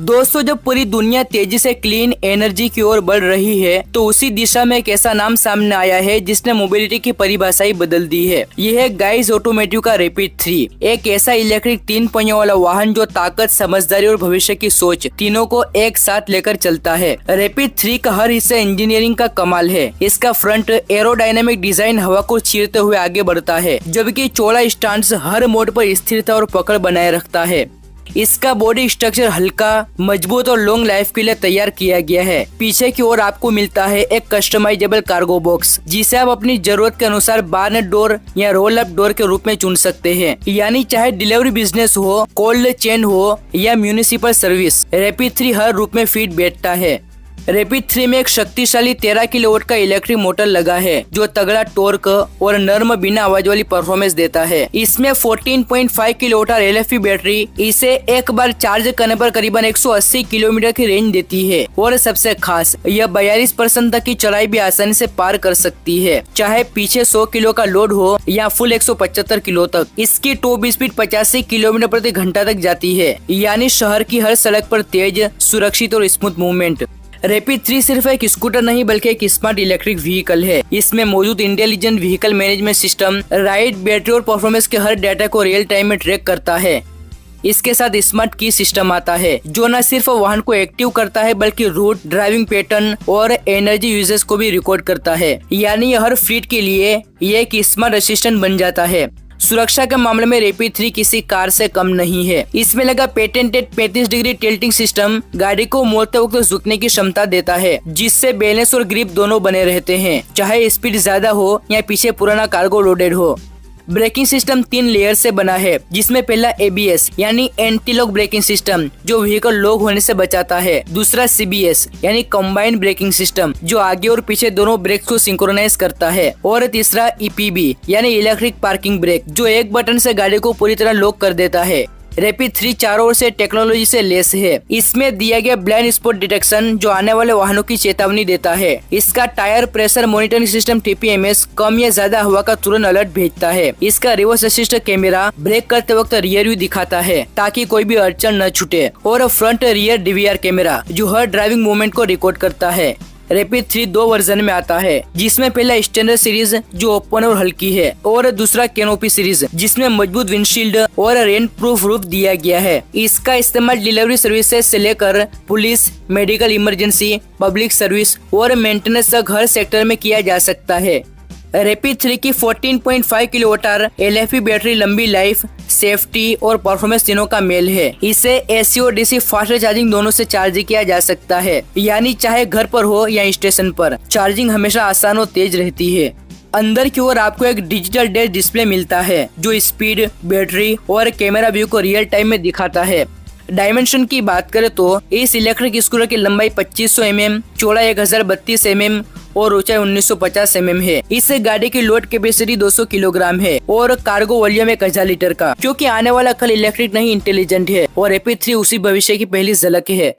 दोस्तों, जब पूरी दुनिया तेजी से क्लीन एनर्जी की ओर बढ़ रही है तो उसी दिशा में एक ऐसा नाम सामने आया है जिसने मोबिलिटी की परिभाषा ही बदल दी है। यह है गाइज ऑटोमेटिव का रैपिड 3, एक ऐसा इलेक्ट्रिक 3 पहियों वाला वाहन जो ताकत, समझदारी और भविष्य की सोच तीनों को एक साथ लेकर चलता है। रैपिड 3 का हर हिस्सा इंजीनियरिंग का कमाल है। इसका फ्रंट एरोडायनेमिक डिजाइन हवा को चीरते हुए आगे बढ़ता है, जबकि चौड़ा स्टांस हर मोड़ पर स्थिरता और पकड़ बनाए रखता है। इसका बॉडी स्ट्रक्चर हल्का, मजबूत और लॉन्ग लाइफ के लिए तैयार किया गया है। पीछे की ओर आपको मिलता है एक कस्टमाइजेबल कार्गो बॉक्स, जिसे आप अपनी जरूरत के अनुसार बार्नेट डोर या रोल अप डोर के रूप में चुन सकते हैं। यानी चाहे डिलीवरी बिजनेस हो, कोल्ड चेन हो या म्यूनिसिपल सर्विस, रैपिड 3 हर रूप में फिट बैठता है। रैपिड 3 में एक शक्तिशाली 13 किलोवाट का इलेक्ट्रिक मोटर लगा है जो तगड़ा टॉर्क और नर्म बिना आवाज वाली परफॉर्मेंस देता है। इसमें 14.5 किलोवाट LFP बैटरी इसे एक बार चार्ज करने पर करीबन 180 किलोमीटर की रेंज देती है। और सबसे खास, यह 42% तक की चढ़ाई भी आसानी से पार कर सकती है, चाहे पीछे 100 किलो का लोड हो या फुल 175 किलो तक। इसकी टॉप स्पीड 85 किलोमीटर प्रति घंटा तक जाती है, यानी शहर की हर सड़क पर तेज, सुरक्षित और स्मूथ मूवमेंट। रैपिड 3 सिर्फ एक स्कूटर नहीं बल्कि एक स्मार्ट इलेक्ट्रिक व्हीकल है। इसमें मौजूद intelligent vehicle management system ride, battery और परफॉर्मेंस के हर डाटा को रियल टाइम में ट्रैक करता है। इसके साथ स्मार्ट की सिस्टम आता है जो न सिर्फ वाहन को एक्टिव करता है बल्कि रूट, ड्राइविंग पैटर्न और एनर्जी यूजेस को भी रिकॉर्ड करता है। यानी यह हर फ्लीट के लिए ये एक स्मार्ट असिस्टेंट बन जाता है। सुरक्षा के मामले में रैपिड 3 किसी कार से कम नहीं है। इसमें लगा पेटेंटेड 35 डिग्री टिल्टिंग सिस्टम गाड़ी को मोड़ते वक्त झुकने की क्षमता देता है, जिससे बैलेंस और ग्रिप दोनों बने रहते हैं, चाहे स्पीड ज्यादा हो या पीछे पुराना कार्गो लोडेड हो। ब्रेकिंग सिस्टम 3 लेयर से बना है, जिसमें पहला ABS यानी एंटी लॉक ब्रेकिंग सिस्टम जो व्हीकल लॉक होने से बचाता है। दूसरा CBS यानी कंबाइंड ब्रेकिंग सिस्टम जो आगे और पीछे दोनों ब्रेक को सिंक्रोनाइज करता है। और तीसरा EPB यानी इलेक्ट्रिक पार्किंग ब्रेक जो एक बटन से गाड़ी को पूरी तरह लॉक कर देता है। रैपिड 3 चारों ओर से टेक्नोलॉजी से लेस है। इसमें दिया गया ब्लाइंड स्पॉट डिटेक्शन जो आने वाले वाहनों की चेतावनी देता है। इसका tyre pressure monitoring system TPMS कम या ज्यादा हवा का तुरंत अलर्ट भेजता है। इसका रिवर्स असिस्ट कैमरा ब्रेक करते वक्त रियर व्यू दिखाता है ताकि कोई भी अड़चन न छूटे। और फ्रंट रियर DVR कैमरा जो हर ड्राइविंग मूवमेंट को रिकॉर्ड करता है। रैपिड 3 2 वर्जन में आता है, जिसमें पहला स्टैंडर्ड सीरीज जो ओपन और हल्की है, और दूसरा कैनोपी सीरीज जिसमें मजबूत विंडशील्ड और रेन प्रूफ रूफ दिया गया है। इसका इस्तेमाल डिलीवरी सर्विसेज से लेकर police, medical emergency, public service और मेंटेनेंस तक हर सेक्टर में किया जा सकता है। रैपिड 3 की 14.5 किलोवाट LFP बैटरी लंबी लाइफ, सेफ्टी और परफॉर्मेंस तीनों का मेल है। इसे AC और DC फास्ट चार्जिंग दोनों से चार्ज किया जा सकता है, यानी चाहे घर पर हो या स्टेशन पर, चार्जिंग हमेशा आसान और तेज रहती है। अंदर की ओर आपको एक डिजिटल डैश डिस्प्ले मिलता है जो स्पीड, बैटरी और कैमरा व्यू को रियल टाइम में दिखाता है। डायमेंशन की बात करें तो इस इलेक्ट्रिक स्कूटर की लंबाई 2500 mm, चौड़ा 1032 mm और ऊंचाई 1950 mm है। इस गाड़ी की लोड कैपेसिटी 200 किलोग्राम है और कार्गो वॉल्यूम 1000 लीटर का। क्योंकि आने वाला कल इलेक्ट्रिक नहीं इंटेलिजेंट है और रैपिड 3 उसी भविष्य की पहली झलक है।